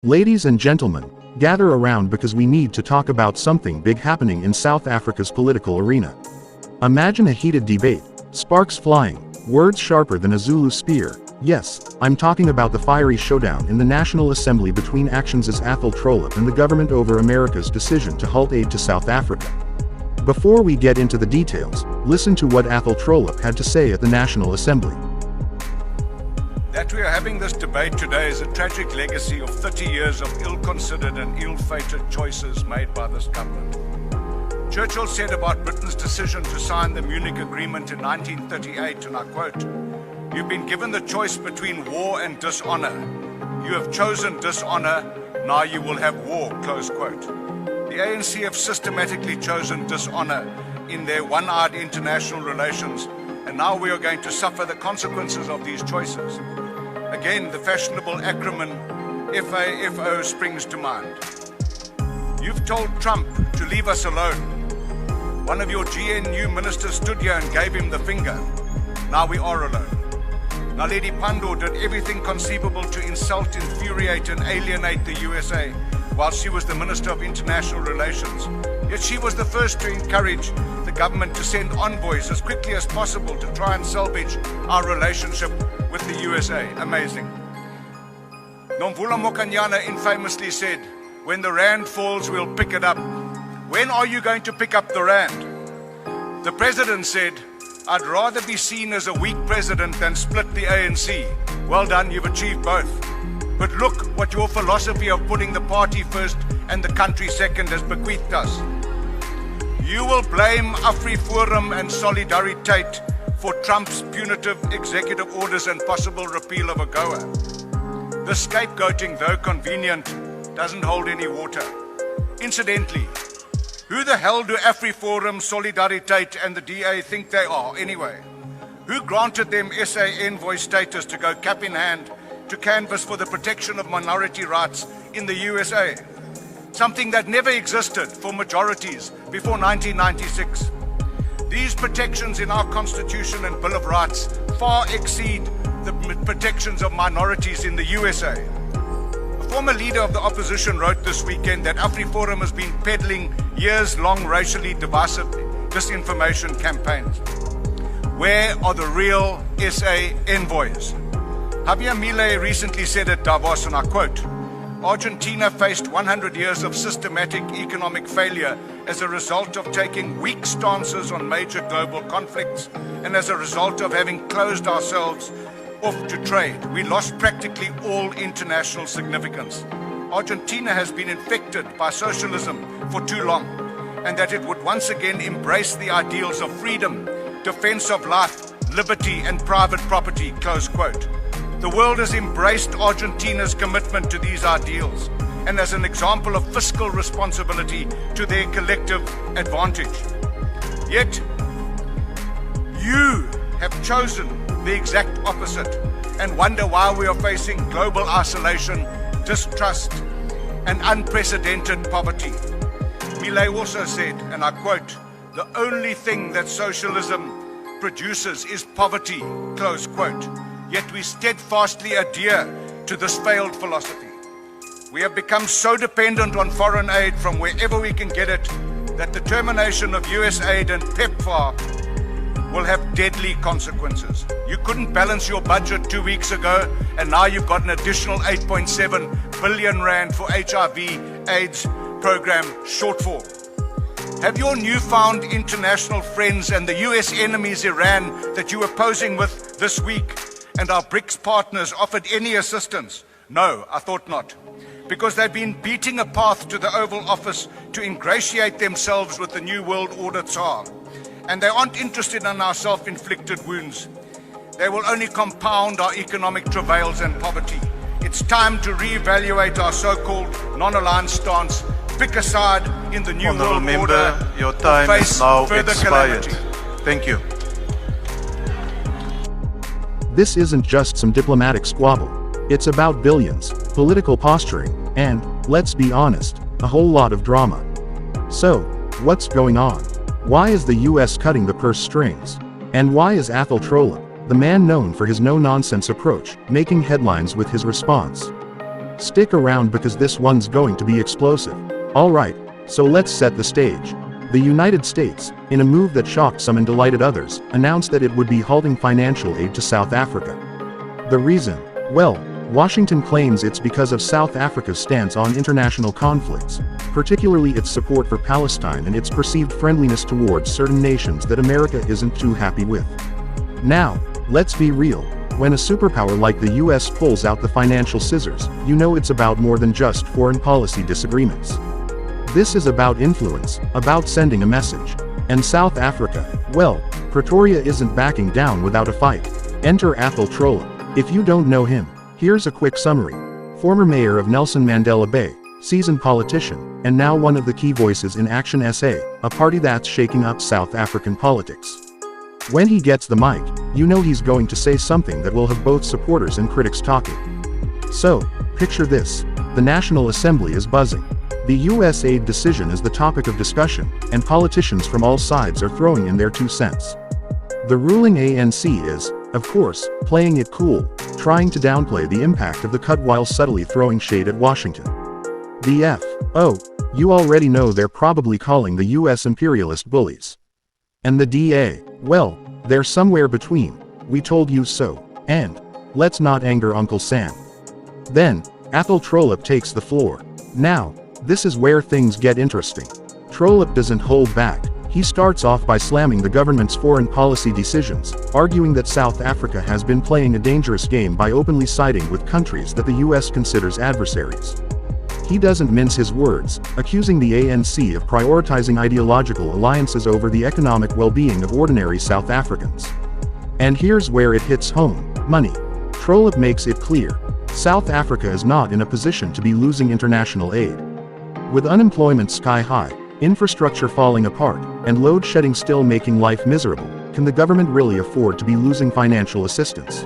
Ladies and gentlemen, gather around because we need to talk about something big happening in South Africa's political arena. Imagine a heated debate, sparks flying, words sharper than a Zulu spear. Yes, I'm talking about the fiery showdown in the National Assembly between ActionSA's Athol Trollip and the government over America's decision to halt aid to South Africa. Before we get into the details, listen to what Athol Trollip had to say at the National Assembly. That we are having this debate today is a tragic legacy of 30 years of ill-considered and ill-fated choices made by this government. Churchill said about Britain's decision to sign the Munich Agreement in 1938, and I quote, "You've been given the choice between war and dishonor. You have chosen dishonor, now you will have war," close quote. The ANC have systematically chosen dishonor in their one-eyed international relations, and now we are going to suffer the consequences of these choices. Again, the fashionable acronym FAFO springs to mind. You've told Trump to leave us alone. One of your GNU ministers stood here and gave him the finger. Now we are alone. Naledi Pandor did everything conceivable to insult, infuriate and alienate the USA while she was the Minister of International Relations. Yet she was the first to encourage the government to send envoys as quickly as possible to try and salvage our relationship with the USA. Amazing. Nomvula Mokanyana infamously said, "When the rand falls, we'll pick it up." When are you going to pick up the rand? The president said, "I'd rather be seen as a weak president than split the ANC." Well done, you've achieved both. But look what your philosophy of putting the party first and the country second has bequeathed us. You will blame AfriForum and Solidariteit for Trump's punitive executive orders and possible repeal of AGOA. The scapegoating, though convenient, doesn't hold any water. Incidentally, who the hell do AfriForum, Solidariteit and the DA think they are anyway? Who granted them SA envoy status to go cap in hand to canvass for the protection of minority rights in the USA? Something that never existed for majorities before 1996. These protections in our Constitution and Bill of Rights far exceed the protections of minorities in the USA. A former leader of the opposition wrote this weekend that AfriForum has been peddling years-long racially divisive disinformation campaigns. Where are the real SA envoys? Javier Milei recently said at Davos, and I quote, "Argentina faced 100 years of systematic economic failure as a result of taking weak stances on major global conflicts and as a result of having closed ourselves off to trade. We lost practically all international significance. Argentina has been infected by socialism for too long, and that it would once again embrace the ideals of freedom, defense of life, liberty and private property," close quote. The world has embraced Argentina's commitment to these ideals and as an example of fiscal responsibility to their collective advantage. Yet, you have chosen the exact opposite and wonder why we are facing global isolation, distrust, and unprecedented poverty. Milei also said, and I quote, "The only thing that socialism produces is poverty," close quote. Yet we steadfastly adhere to this failed philosophy. We have become so dependent on foreign aid from wherever we can get it that the termination of US aid and PEPFAR will have deadly consequences. You couldn't balance your budget 2 weeks ago, and now you've got an additional 8.7 billion rand for HIV AIDS program shortfall. Have your newfound international friends and the US enemies Iran that you were posing with this week and our BRICS partners offered any assistance? No, I thought not. Because they've been beating a path to the Oval Office to ingratiate themselves with the New World Order Tsar. And they aren't interested in our self-inflicted wounds. They will only compound our economic travails and poverty. It's time to reevaluate our so-called non-aligned stance, pick a side in the New World Order, your time or face is now further expired. calamity. Thank you. This isn't just some diplomatic squabble. It's about billions, political posturing, and, let's be honest, a whole lot of drama. So, what's going on? Why is the US cutting the purse strings? And why is Athol Trollip, the man known for his no-nonsense approach, making headlines with his response? Stick around because this one's going to be explosive. Alright, so let's set the stage. The United States, in a move that shocked some and delighted others, announced that it would be halting financial aid to South Africa. The reason? Well, Washington claims it's because of South Africa's stance on international conflicts, particularly its support for Palestine and its perceived friendliness towards certain nations that America isn't too happy with. Now, let's be real. When a superpower like the US pulls out the financial scissors, you know it's about more than just foreign policy disagreements. This is about influence, about sending a message. And South Africa, well, Pretoria isn't backing down without a fight. Enter Athol Trollip. If you don't know him, here's a quick summary. Former mayor of Nelson Mandela Bay, seasoned politician, and now one of the key voices in ActionSA, a party that's shaking up South African politics. When he gets the mic, you know he's going to say something that will have both supporters and critics talking. So, picture this. The National Assembly is buzzing. The US aid decision is the topic of discussion, and politicians from all sides are throwing in their 2 cents. The ruling ANC is, of course, playing it cool, trying to downplay the impact of the cut while subtly throwing shade at Washington. The you already know they're probably calling the US imperialist bullies. And the DA, well, they're somewhere between, we told you so, and, let's not anger Uncle Sam. Then, Athol Trollip takes the floor. Now, this is where things get interesting. Trolip doesn't hold back. He starts off by slamming the government's foreign policy decisions, arguing that South Africa has been playing a dangerous game by openly siding with countries that the US considers adversaries. He doesn't mince his words, accusing the ANC of prioritizing ideological alliances over the economic well-being of ordinary South Africans. And here's where it hits home: money. Trolip makes it clear. South Africa is not in a position to be losing international aid. With unemployment sky high, infrastructure falling apart, and load shedding still making life miserable, can the government really afford to be losing financial assistance?